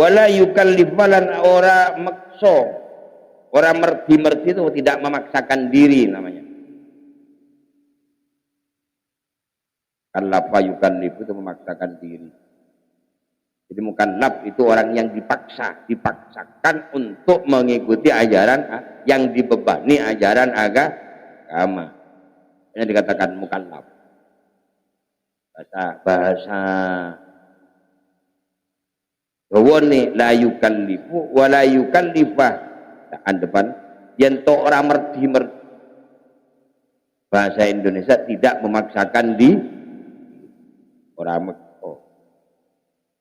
Wala yukallifalan ora makso, ora merdi-merdi itu tidak memaksakan diri namanya. Kallafa yukallifu itu memaksakan diri. Jadi mukallaf itu orang yang dipaksakan untuk mengikuti ajaran yang dibebani ajaran agama. Ini dikatakan mukallaf. Bahasa Wawone la yukallifu wa la yukallifah. Nah, depan yen to ora merdi. Bahasa Indonesia tidak memaksakan di orang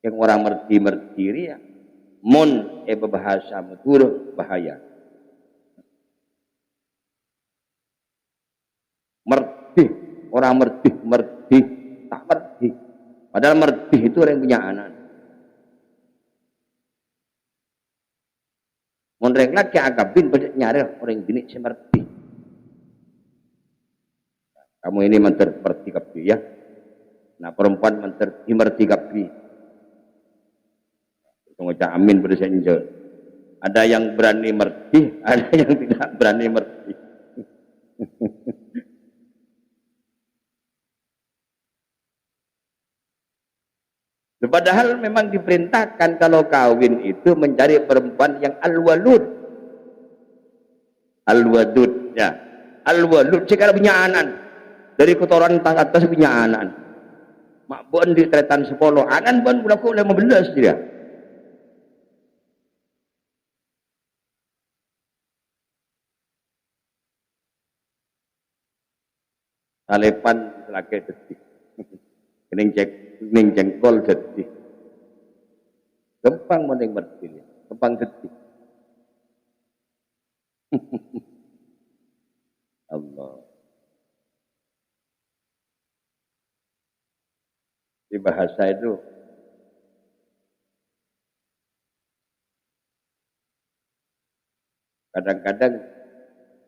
yang orang merdi ya mon bahasa metur bahaya merdi orang merdi tak merdi padahal merdi itu orang punya anak mon rek lagi agabin banyak nyari orang gini si merdi kamu ini merdi kabi ya nah perempuan merdi kabi ngocak amin bersenjol. Ada yang berani merdi, ada yang tidak berani merdi. Padahal memang diperintahkan kalau kawin itu mencari perempuan yang al-walud. Al-wadud ya. Al-walud sekarang punya anak. Dari kotoran tas atas punya anak. Mak bon di tretan 10, anak bon berlaku 15 dia. Talepan laki detik kening jengkol detik gempang mending berdiri gempang detik Allah di bahasa itu kadang-kadang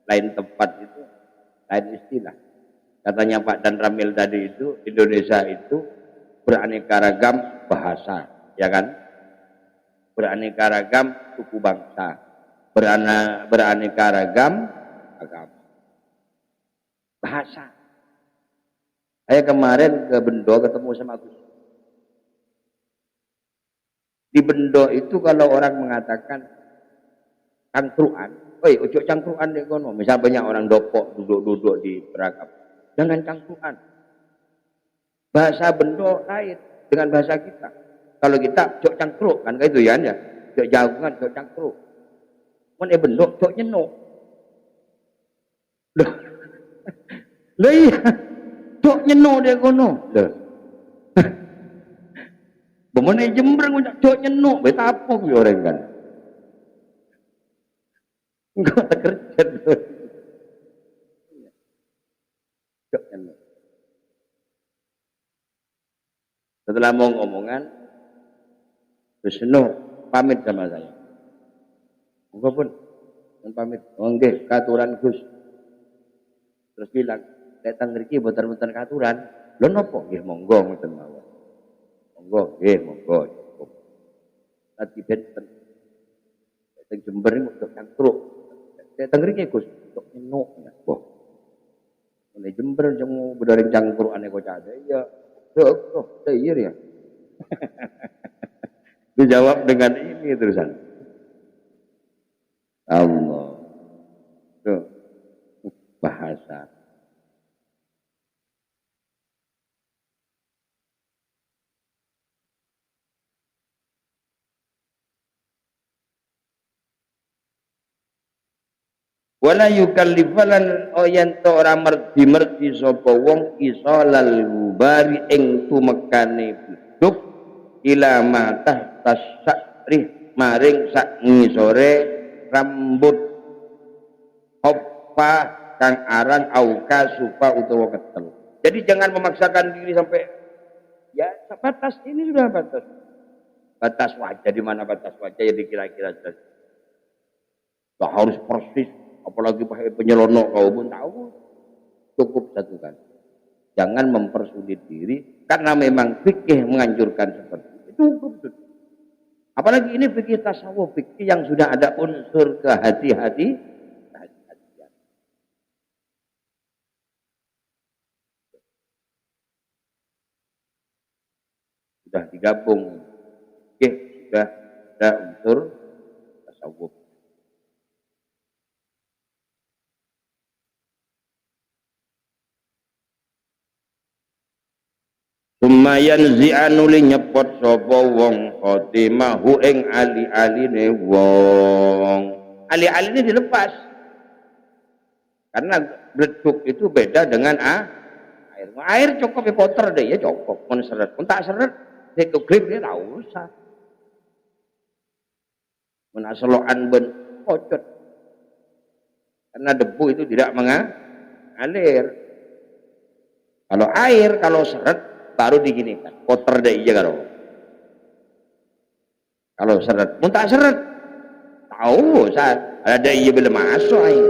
lain tempat itu lain istilah. Katanya Pak Dan Ramil tadi itu Indonesia itu beraneka ragam bahasa, ya kan? Beraneka ragam suku bangsa, beraneka ragam agama. Bahasa. Saya kemarin ke Bendo ketemu sama Gus. Di Bendo itu kalau orang mengatakan cangkruan, ojo cangkruan di kono. Misal banyak orang dopok duduk di perangkap. Jangan cangkruan. Bahasa Bendo lain dengan bahasa kita. Kalau kita cok cangkruk kan kayak itu ya, cok jagungan, cok cangkruk. Mana Bendo cok nyenok. Loh iya, cok nyenok dia kono. Loh. Bagaimana Jembreng cok nyenok, betapa ya orang kan. Enggak kerja tuh. Cok nyenok. Setelah mau ngomongan, terus pamit sama saya. Enggak pun, pamit. Oke, katuran Gus. Terus bilang, datang ngeriki bentar-bentar katuran. Lo nopo? Ya monggo, mungkin mawon. Monggo, monggo. Nanti benten. Datang Jember ini untuk cangkruk. Datang ngeriki Gus, untuk nyenuk. Wah, ini Jember yang berdaring cangkruk aneh kok ada. Ya. Iya ya. Dijawab dengan ini terusan. Allah. Tuh. Bahasa. Wala yukallifalan oyen to ora merdi sapa wong isolal gubari ing tumekane buduk ila matah tasyri maring sak ngisore rambut hoppa kang aran auka supa utawa ketel. Jadi jangan memaksakan diri sampai ya batas ini sudah batas wajah. Di mana batas wajah ya dikira-kira tak harus persis. Apalagi pakai penyelonok kau pun tahu cukup satu kan. Jangan mempersulit diri karena memang fikih menganjurkan seperti itu. Cukup. Apalagi ini fikih tasawuf, fikih yang sudah ada unsur kehati-hatian. Sudah digabung. Oke, sudah ada unsur tasawuf. Sumayan zi'anuli nyepot sapa wong khotimahu ing ali-aline wong. Ali-aline dilepas. Karena bleduk itu beda dengan air. Air cukup ya poter deh ya cukup. Mun seret, mun tak seret itu grip dia tak usah. Mun aselokan ben pocot. Karena debu itu tidak mengalir. Kalau air kalau seret baru diginikan. Poter deh iya karo. Kalau seret, mun tak seret tahu usah. Ada iya belum masuk air.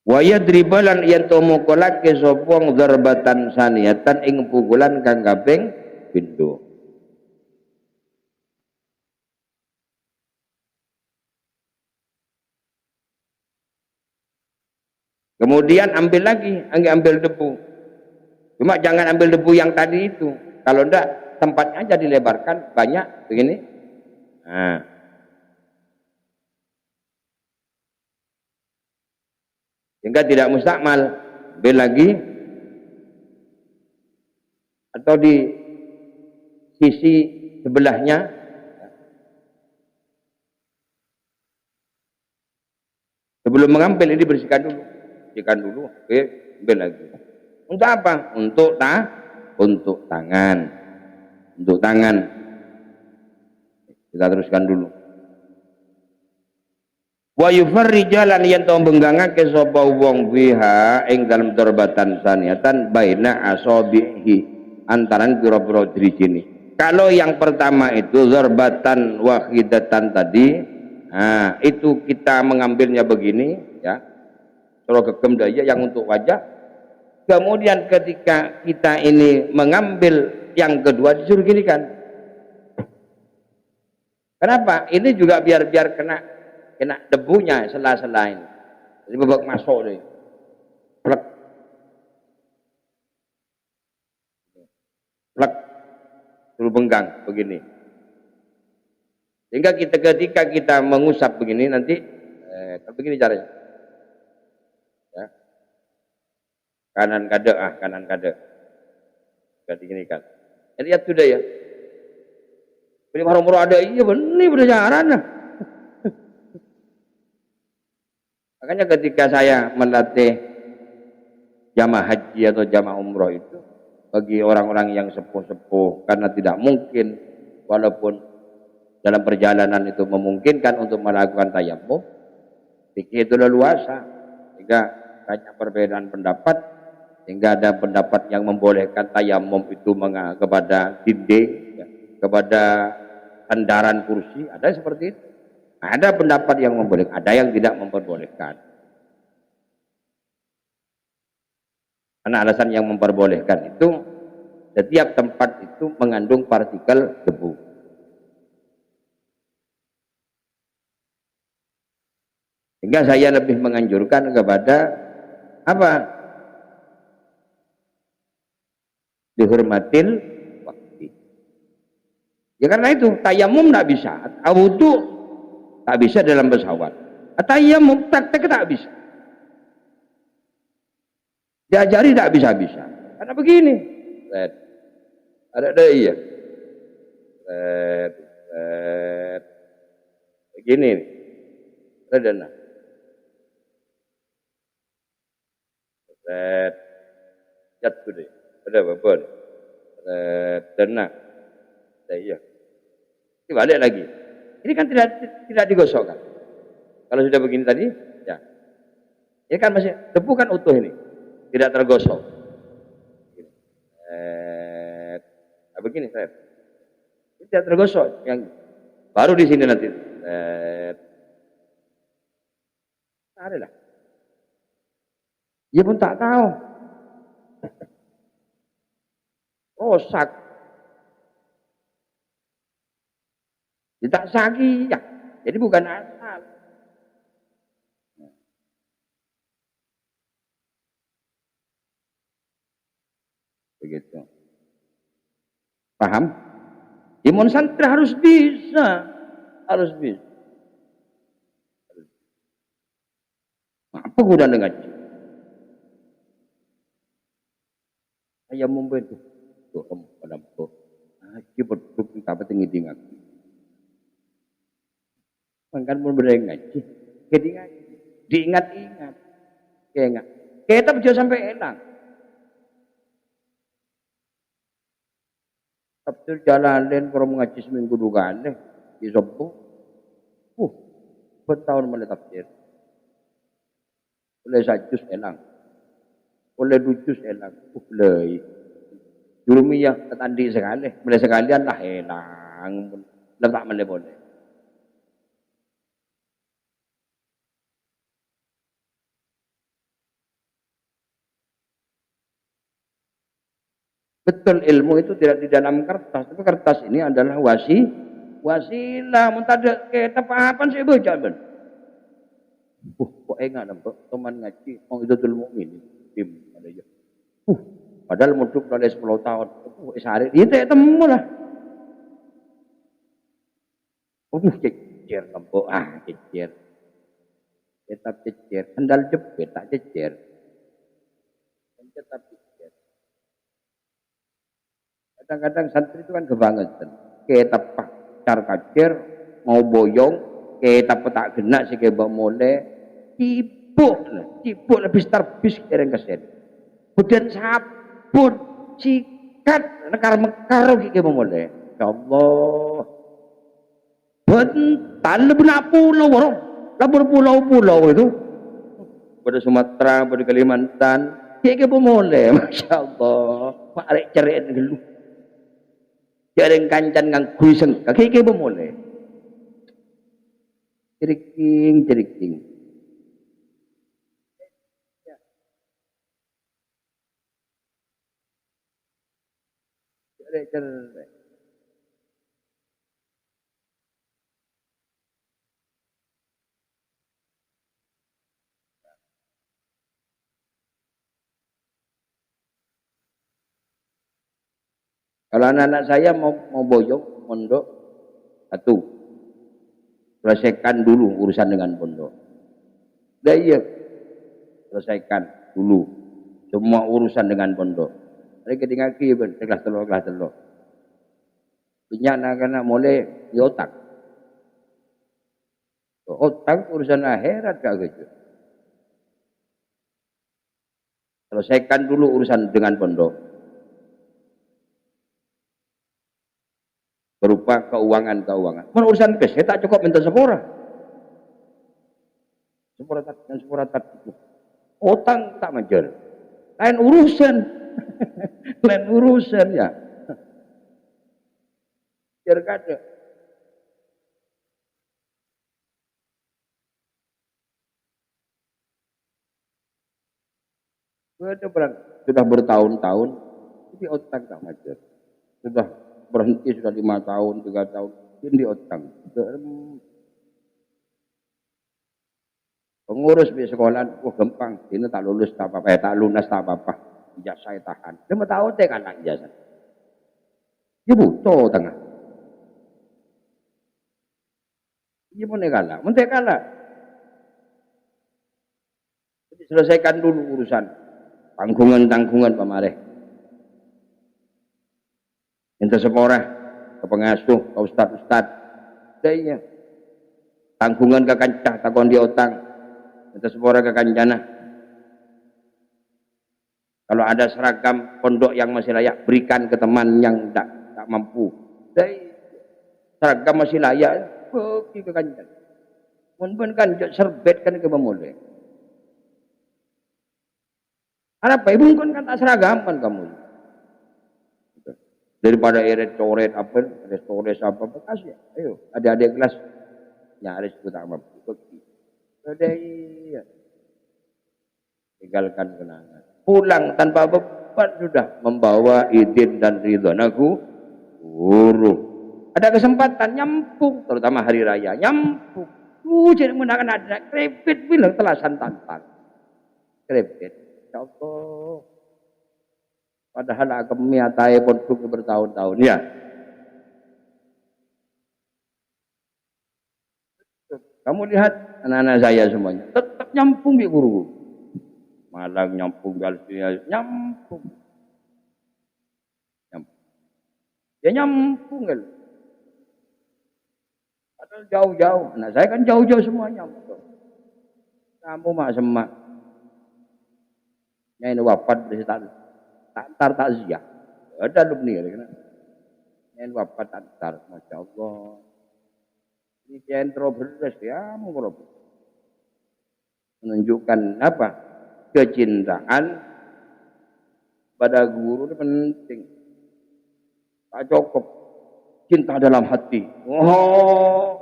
Wa yadribalan yen to mukolake sapa dzarbatan saniyatan ing pukulan kang kaping pindho. Kemudian ambil lagi, ambil debu. Cuma jangan ambil debu yang tadi itu. Kalau enggak tempatnya aja dilebarkan banyak begini. Nah, sehingga tidak mustakmal. Ambil lagi atau di sisi sebelahnya sebelum mengambil ini bersihkan dulu, oke, ambil lagi. Untuk apa? Untuk tangan, untuk tangan. Kita teruskan dulu. Wa yufarrijalan yen to benggangake sapa wong biha ing dalem darbatan saniyatan baina asabihi antaran pira-pira drijine. Kalau yang pertama itu zarbatan wahidatan tadi, nah itu kita mengambilnya begini ya. Kalau gegem daya yang untuk wajah. Kemudian ketika kita ini mengambil yang kedua disuruh gini kan. Kenapa? Ini juga biar kena debunya sela-sela ini. Jadi babak masuk nih. Plek. Plek. Suruh benggang begini. Sehingga ketika kita mengusap begini nanti begini caranya. Ya. Kanan kade. Ganti gini kan. Jadi ya sudah ya. Ini baru ada iya benih berjalan lah. Makanya ketika saya melatih jamaah haji atau jamaah umroh itu bagi orang-orang yang sepuh-sepuh karena tidak mungkin walaupun dalam perjalanan itu memungkinkan untuk melakukan tayammum, fikih itu leluasa sehingga banyak perbedaan pendapat sehingga ada pendapat yang membolehkan tayammum itu kepada dinding ya, kepada sandaran kursi, ada seperti itu. Ada pendapat yang membolehkan, ada yang tidak memperbolehkan. Karena alasan yang memperbolehkan itu setiap tempat itu mengandung partikel debu. Sehingga saya lebih menganjurkan kepada apa? Dihormatil waktu. Ya karena itu tayamum tidak bisa, wudu tak bisa dalam pesawat. Tayamum praktek tak bisa. Diajari tak bisa-bisa. Karena begini. Ada iya. Begini. Ada nah. Jatuh deh. Ada apa? Tenang. Iya. Ini balik lagi. Ini kan tidak digosokkan. Kalau sudah begini tadi, ya. Ini kan masih debu kan utuh ini, tidak tergosok. Begini saya, tidak tergosok. Yang baru di sini nanti. Ada lah. Dia pun tak tahu. Rosak. Dia tak sagi ya. Jadi bukan asal. Begitu. Paham? Imun santri harus bisa. Harus bisa. Apa gunanya ngaji? Saya membantu. Tuh, pada tuh. Ngaji berduk kita tinggi ngaji. Mangkan pun ngaji. Jadi ngaji. Diingat-ingat. Kayak kita bisa sampai enak. Tafsir Jalalain kalau mengaji seminggu dua kali di Sopo. Bertahun mulai tafsir. Oleh sajus elang. Oleh dujus elang. Boleh. Jurumiyah ketandi sekali. Mulai sekalian lah elang. Letak mulai boleh. Betul, ilmu itu tidak di dalam kertas, tapi kertas ini adalah wasilah. Mun ada kita apa sih baca ben. Kok enggak nampak teman ngaji, itu Idul Mukmin. Tim ada ya. Padahal muduk dari 10 tahun. Sehari itu temu lah. Cecer nampak cecer. Tetap cecer, sandal jepit tak cecer. Tetap cecer. Kadang-kadang santri itu kan kebangetan. Kita pacar kacer, mau boyong, kita petak genak sih kayak mulai, cipuk lebih terbis keren kesen. Kemudian sabun, sikat, mekar kayak mulai. Ya Allah, bentar lebih nak pulau, labur pulau itu. Pada Sumatera, pada Kalimantan, kayak mulai, masya Allah, marek cerai dulu. Jarang kancan ngang kuiseng, kaki boleh. Ceriking. Cerai. Kalau anak-anak saya mau boyong, mondok, satu, selesaikan dulu urusan dengan pondok. Iya, selesaikan dulu semua urusan dengan pondok. Mereka ketinggalan kelas telur. Punya anak-anak mulai di otak. Otak urusan akhirat kak gitu. Selesaikan dulu urusan dengan pondok. Berupa keuangan. Mana urusan kes, saya tak cukup minta sepura. Sepura tak. Otang tak majer. Lain urusan. Lain urusan ya. Biar kada. Sudah bertahun-tahun, ini otang tak majer. Sudah berhenti sudah 5 tahun, 3 tahun, ini otang. Pengurus di sekolah, gampang, ini tak lulus tak apa-apa, tak lunas tak apa-apa, ijazah saya tahan. Dia mau tahu teh kan ijazah. Dia butuh tengah. Dia mau kalah, Jadi selesaikan dulu urusan tanggungan pamareh. Minta sekolah ke pengasuh, ke ustad. Iya. Tanggungan ke kancah, takon di otang. Minta sekolah ke kancana. Kalau ada seragam pondok yang masih layak, berikan ke teman yang tak mampu. Seragam masih layak, pergi ke kancah. Mun kancah serbet kan ke memulai. Apa ibu kan kata seragam kan kamu. Daripada eret coret apa, bekas ya. Ayo, adik-adik kelas nyaris aku tak mampu. Ada iya. tinggalkan kenangan. Pulang tanpa beban sudah membawa izin dan ridho aku guru. Ada kesempatan nyampung, terutama hari raya nyampung. Jadi menggunakan ada krepit bilang telasan tantang. Krepit. Ya Allah. Padahal agama miatai pun bertahun-tahun ya. Kamu lihat anak-anak saya semuanya tetap nyampung di guru. Malang nyampung, Galvia nyampung. Ya nyampung kan. Padahal jauh-jauh. Nah saya kan jauh-jauh semuanya. Kamu mak semak. Ini wafat dari tak takziah. Ada lu nih kan. Ini wafat antar, masya Allah. Ini centro beres ya mau menunjukkan apa kecintaan pada guru itu penting. Tak cukup cinta dalam hati. Oh,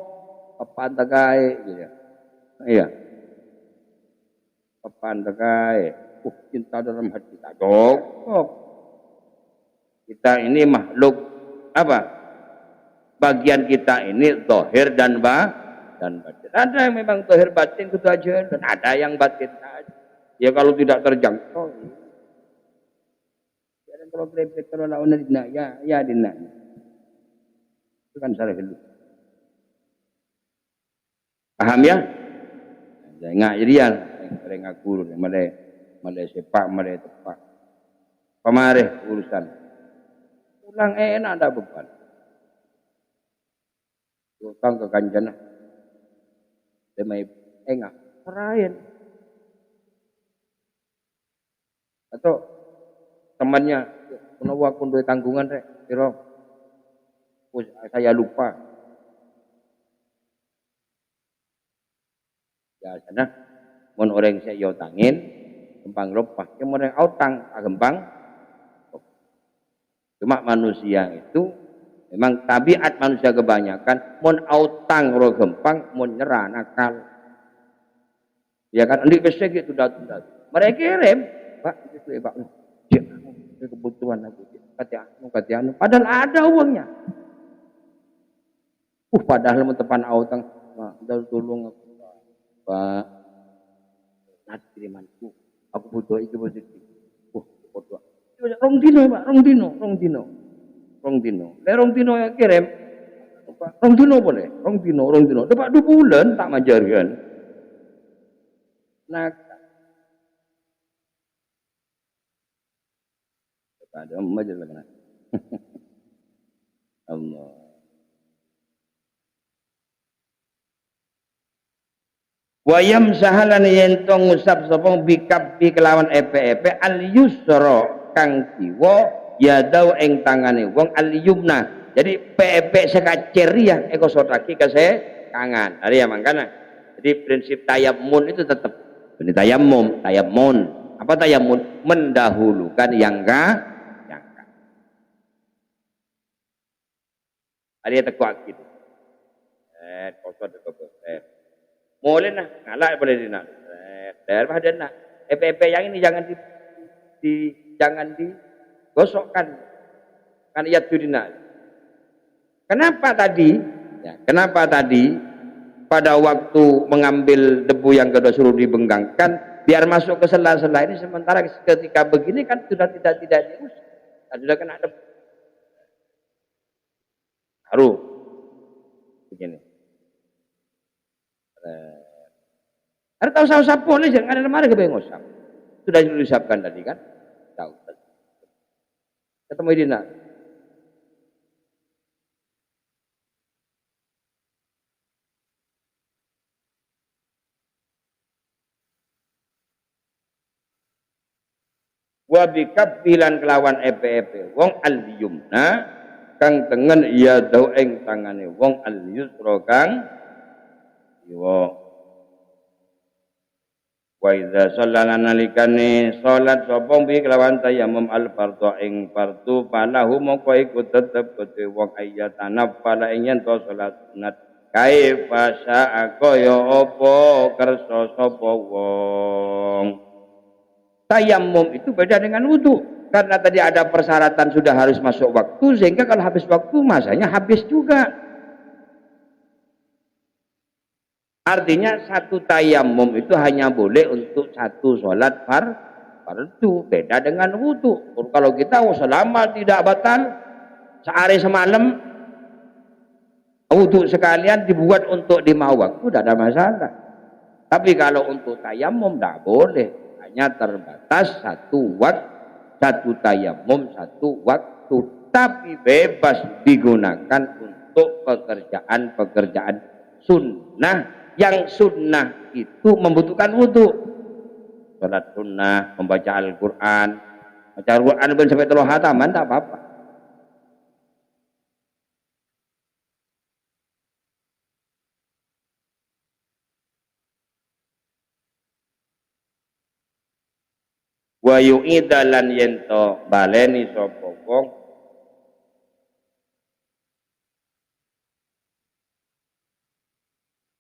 apa antakai gitu. Iya. Apa antakai? Cinta dalam hati tak cukup. Kita ini makhluk apa? Bagian kita ini zahir dan batin. Ada yang memang zahir batin itu aja dan ada yang batin saja. Ya kalau tidak terjangkau. Kalau krepit kalau lawan dina ya dina. Itu kan salah dulu. Paham ya? Jangan jadian sering aku male sepak male tepak. Pemareh urusan. Pulang enak ada beban. Utang ke kanjana. Demai enggak serain. Atau temannya menawa aku duit tanggungan rek, kira saya lupa. Ya sana mon orang saya yo tangin gempang lupa. Yang orang autang gempang. Cuma manusia itu memang tabiat manusia kebanyakan mon autang ro gempang mon nyerah nakal. Ya kan andi bese gitu tunda. Mereka kirim, Pak, itu Pak. Kebutuhan aku kata anu padahal ada uangnya padahal mau tepan autang mak tolong aku Pak nanti kirimanku aku butuh iki positif butuh rong dino Pak rong dino yang kirim rong dino boleh rong dino dapat 2 bulan tak majarkan nah ada majalah kan Allah wayam sahalan yen to ngusap sapa bikab kelawan epe-epe al yusra kang kiwa yadau ing tangane wong al yumna jadi pepe sekacir ya eko sotaki kase kangan ada ya mangkana jadi prinsip tayammun itu tetap ini tayammum apa tayammun mendahulukan yang ka ada yang tekuk gitu kosot mulai nah ngalah boleh dina daerah ada nak EPP yang ini jangan jangan digosokkan kan iya tudina kenapa tadi pada waktu mengambil debu yang kedua suruh dibenggangkan biar masuk ke sela-sela ini sementara ketika begini kan sudah tidak diurus sudah kena debu haru begini ada tahu usap boleh jangan ada marah kebayang usap sudah diusapkan tadi kan tahu ketemu Dina wa bikabbilan kelawan epe-epe wong al-yumna kang tengen iya dau ing tangane wong al-yusra kang iwa wa idza shallana nalikane salat sapa bi kelawan tayammum al-fardhu ing fardhu falahu moko iku tetep kedhe wong ayatana pala ing yen to salat sunat kaifa sa'a kaya apa kersa sapa wong Tayamum itu beda dengan wudu. Karena tadi ada persyaratan sudah harus masuk waktu, sehingga kalau habis waktu masanya habis juga. Artinya satu tayamum itu hanya boleh untuk satu sholat fardu, beda dengan wudu. Kalau kita selama tidak batal sehari semalam, wudu sekalian dibuat untuk 5 waktu, tidak ada masalah. Tapi kalau untuk tayamum tidak boleh, hanya terbatas satu waktu. Satu tayamum satu waktu, tapi bebas digunakan untuk pekerjaan-pekerjaan sunnah. Yang sunnah itu membutuhkan wudu. Salat sunnah, membaca Al-Quran, baca Al-Quran pun sampai 3 hataman tak apa-apa. Wa yu'idalan yento baleni sapa wong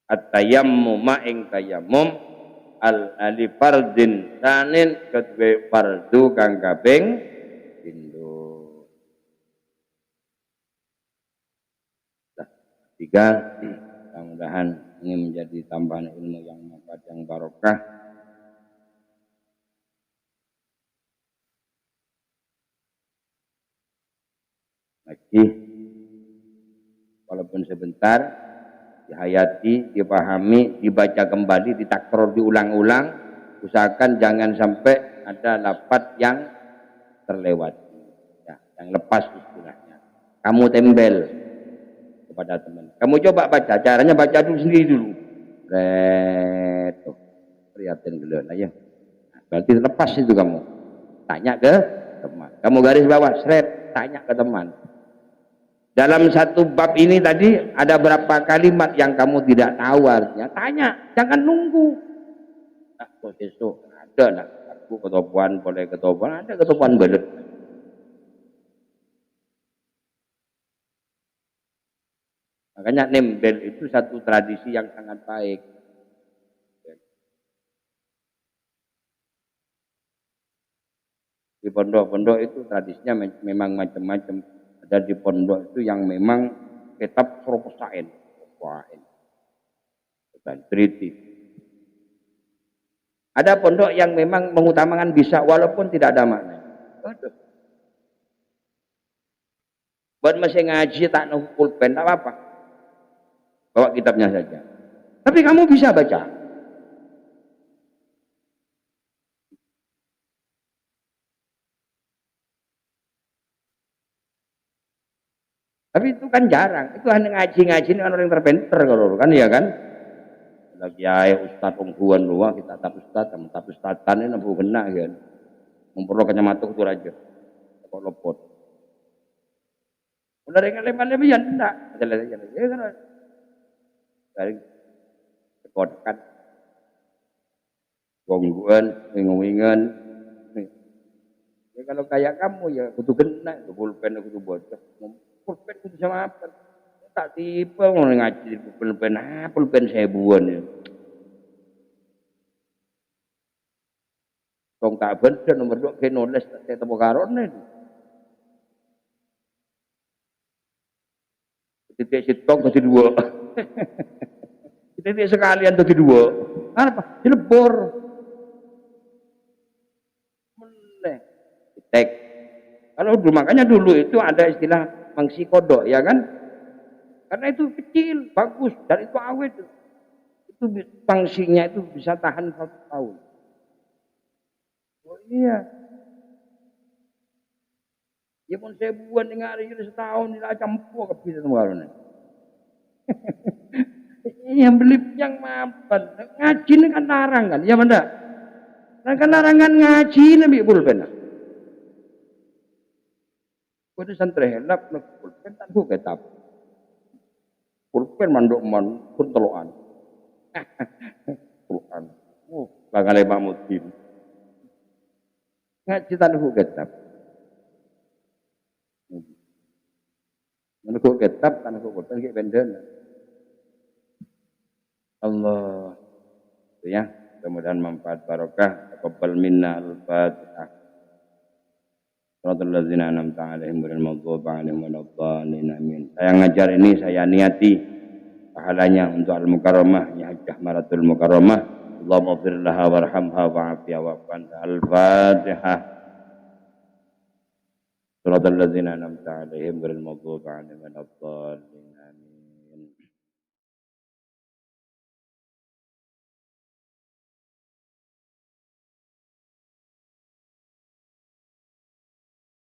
at-tayammum ing tayammum ali fardin sanin kedue fardu kang kaping pindho. Tiga, mudah-mudahan ini menjadi tambahan ilmu yang manfaat yang barokah. Lagi walaupun sebentar dihayati, dipahami, dibaca kembali, ditakror, diulang-ulang. Usahakan jangan sampai ada lafaz yang terlewati, ya, yang lepas istilahnya. Kamu tembel kepada teman. Kamu coba baca, caranya baca dulu sendiri dulu. Tuh, prihatin dulu lah ya. Berarti lepas itu kamu. Tanya ke teman. Kamu garis bawah, tanya ke teman. Dalam satu bab ini tadi ada berapa kalimat yang kamu tidak tahu artinya? Tanya, jangan nunggu. Nah, besok ada lah. Aku ketopuan, boleh ketopuan, ada ketopuan belet. Makanya nembel itu satu tradisi yang sangat baik. Di pondok-pondok itu tradisinya memang macam-macam. Ada di pondok itu yang memang kitab proposain, dan triti. Ada pondok yang memang mengutamakan bisa walaupun tidak ada makna. Buat masih ngaji tak nunggu pulpen tak apa-apa, bawa kitabnya saja. Tapi kamu bisa baca. Tapi itu kan jarang. Itu hanya ngaji-ngaji ini orang yang terpenter kalau kan ya kan. Lagi ayah ustad pengkuan luar kita tapi ustadan ini nampu kena kan. Memperlu kacamata itu aja. Kok lopot. Udah dengan lebar-lebar ya enggak. Ya kan. Dari kodekan gongguan, wingan-wingan. Ya kalau kayak kamu ya kudu kena, pulpen kudu bocor. Pulpen kudu sama apa? Tak tipe mau ngaji pulpen pulpen sebuan ya. Tong tak bener nomor 2 ke nulis tak temu karone. Titik sitong ke 2. Titik sekalian ke 2. Apa? Dilebur. Meneh. Titik. Kalau dulu makanya dulu itu ada istilah mangsi kodok ya kan? Karena itu kecil, bagus dan itu awet. Itu fungsinya itu bisa tahan 1 tahun. Oh iya. Ya pun saya buat dengar ini setahun tidak campur ke bisa kemarin. Yang beli yang mapan ngaji ini kan larang kan, ya benda. Kan larangan ngaji nabi pulpen. Kau itu santri hendak pulpen tak buka kitab. Pulpen manduk man pun teloan. Quran. Bangale Pak Mudin. Ngaji tak buka kitab. Menurut kitab kan aku pulpen kayak benda. Allah, itu ya. mudah-mudahan manfaat barokah. Taqabbal minna al-Fatihah. Shiratal ladzina an'amta 'alaihim ghairil maghdubi 'alaihim waladdallin. Amin. Saya ngajar ini saya niati pahalanya untuk Al-Mukarramah, ya Hajjah Maratul Mukarramah. Allahumma ighfir laha warhamha wa'afiha wa'fu Al-Fatihah. Shiratal ladzina an'amta 'alaihim ghairil maghdubi 'alaihim waladdallin.